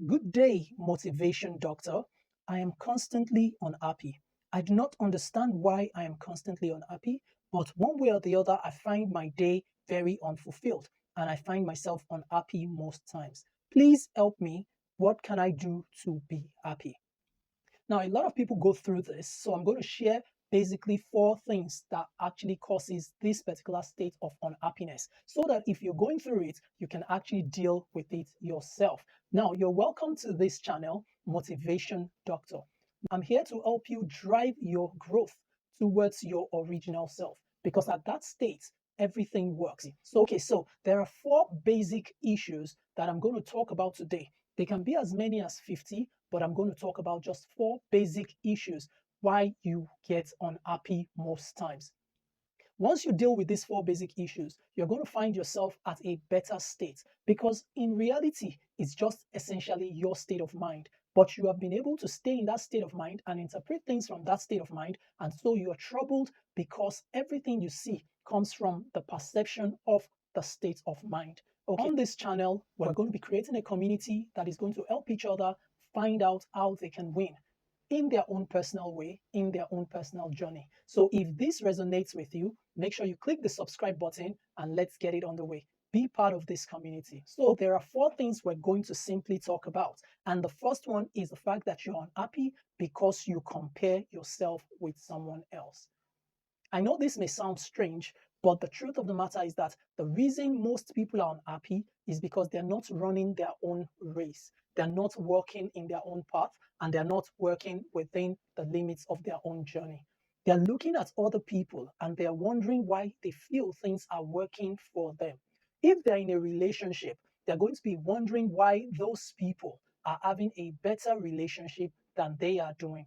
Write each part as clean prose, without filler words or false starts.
Good day, motivation doctor. I am constantly unhappy. I do not understand why I am constantly unhappy, but one way or the other, I find my day very unfulfilled and I find myself unhappy most times. Please help me. What can I do to be happy? Now, a lot of people go through this, so I'm going to share basically four things that actually causes this particular state of unhappiness so that if you're going through it, you can actually deal with it yourself. Now, you're welcome to this channel, Motivation Doctor. I'm here to help you drive your growth towards your original self because at that state, everything works. So there are four basic issues that I'm going to talk about today. They can be as many as 50, but I'm going to talk about just four basic issues why you get unhappy most times. Once you deal with these four basic issues, you're going to find yourself at a better state because in reality, it's just essentially your state of mind. But you have been able to stay in that state of mind and interpret things from that state of mind. And so you're troubled because everything you see comes from the perception of the state of mind. Okay. On this channel, we're going to be creating a community that is going to help each other find out how they can win in their own personal way, in their own personal journey. So if this resonates with you, make sure you click the subscribe button and let's get it on the way. Be part of this community. So there are four things we're going to simply talk about. And the first one is the fact that you're unhappy because you compare yourself with someone else. I know this may sound strange, but the truth of the matter is that the reason most people are unhappy is because they're not running their own race. They're not working in their own path and they're not working within the limits of their own journey. They're looking at other people and they're wondering why they feel things are working for them. If they're in a relationship, they're going to be wondering why those people are having a better relationship than they are doing.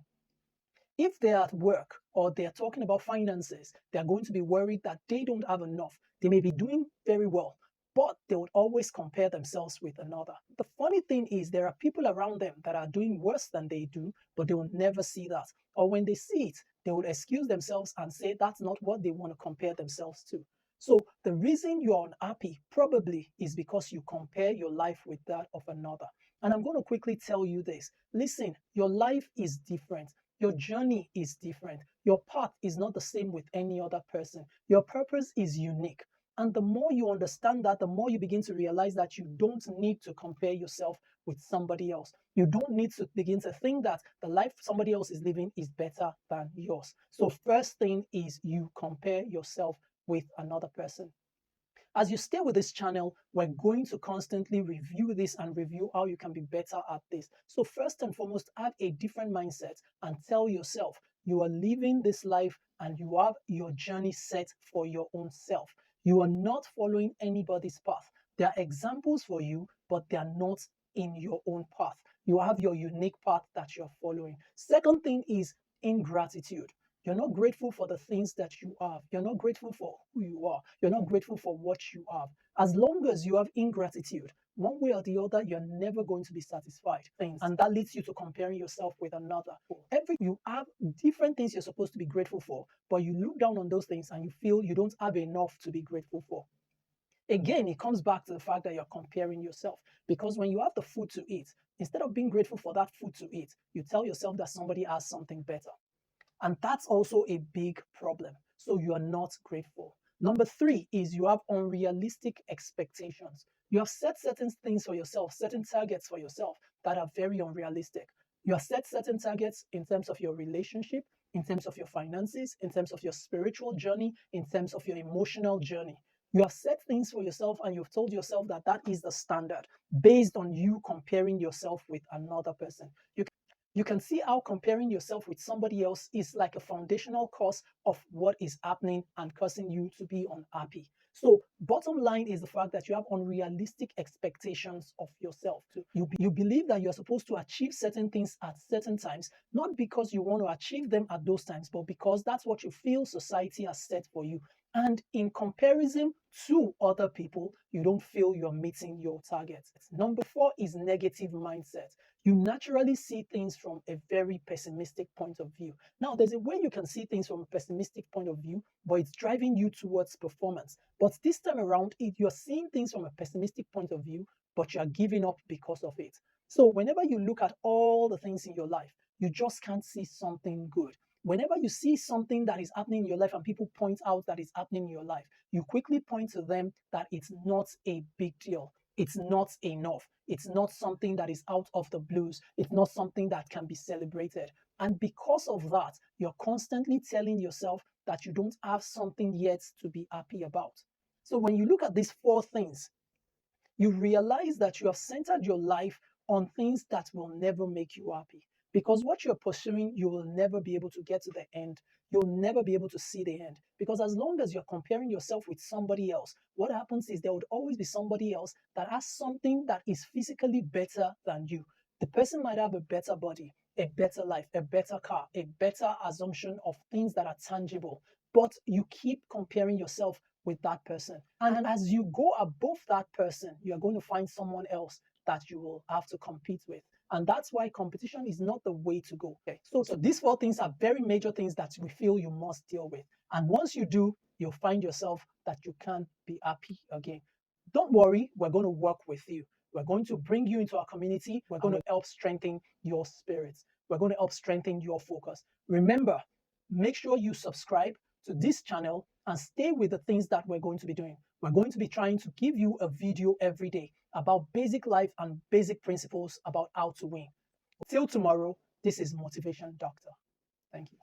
If they're at work or they're talking about finances, they're going to be worried that they don't have enough. They may be doing very well, but they would always compare themselves with another. The funny thing is, there are people around them that are doing worse than they do, but they will never see that. Or when they see it, they will excuse themselves and say that's not what they want to compare themselves to. So the reason you're unhappy probably is because you compare your life with that of another. And I'm going to quickly tell you this. Listen, your life is different. Your journey is different. Your path is not the same with any other person. Your purpose is unique. And the more you understand that, the more you begin to realize that you don't need to compare yourself with somebody else. You don't need to begin to think that the life somebody else is living is better than yours. So first thing is you compare yourself with another person. As you stay with this channel, we're going to constantly review this and review how you can be better at this. So first and foremost, have a different mindset and tell yourself you are living this life and you have your journey set for your own self. You are not following anybody's path. There are examples for you, but they are not in your own path. You have your unique path that you're following. Second thing is ingratitude. You're not grateful for the things that you have. You're not grateful for who you are. You're not grateful for what you have. As long as you have ingratitude, one way or the other, you're never going to be satisfied. And that leads you to comparing yourself with another. You have different things you're supposed to be grateful for, but you look down on those things and you feel you don't have enough to be grateful for. Again, it comes back to the fact that you're comparing yourself. Because when you have the food to eat, instead of being grateful for that food to eat, you tell yourself that somebody has something better. And that's also a big problem. So you are not grateful. Number three is you have unrealistic expectations. You have set certain things for yourself, certain targets for yourself that are very unrealistic. You have set certain targets in terms of your relationship, in terms of your finances, in terms of your spiritual journey, in terms of your emotional journey. You have set things for yourself and you've told yourself that that is the standard based on you comparing yourself with another person. You can see how comparing yourself with somebody else is like a foundational cause of what is happening and causing you to be unhappy. So bottom line is the fact that you have unrealistic expectations of yourself too. You believe that you're supposed to achieve certain things at certain times, not because you want to achieve them at those times, but because that's what you feel society has set for you. And in comparison to other people, you don't feel you're meeting your targets. Number four is negative mindset. You naturally see things from a very pessimistic point of view. Now, there's a way you can see things from a pessimistic point of view, but it's driving you towards performance. But this time around, you're seeing things from a pessimistic point of view, but you're giving up because of it. So whenever you look at all the things in your life, you just can't see something good. Whenever you see something that is happening in your life and people point out that it's happening in your life, you quickly point to them that it's not a big deal. It's not enough. It's not something that is out of the blues. It's not something that can be celebrated. And because of that, you're constantly telling yourself that you don't have something yet to be happy about. So when you look at these four things, you realize that you have centered your life on things that will never make you happy. Because what you're pursuing, you will never be able to get to the end. You'll never be able to see the end. Because as long as you're comparing yourself with somebody else, what happens is there would always be somebody else that has something that is physically better than you. The person might have a better body, a better life, a better car, a better assumption of things that are tangible. But you keep comparing yourself with that person. And as you go above that person, you're going to find someone else that you will have to compete with. And that's why competition is not the way to go. Okay. So these four things are very major things that we feel you must deal with. And once you do, you'll find yourself that you can be happy again. Don't worry, we're going to work with you. We're going to bring you into our community. We're going to help strengthen your spirits. We're going to help strengthen your focus. Remember, make sure you subscribe to this channel and stay with the things that we're going to be doing. We're going to be trying to give you a video every day about basic life and basic principles about how to win. Till tomorrow, this is Motivation Doctor. Thank you.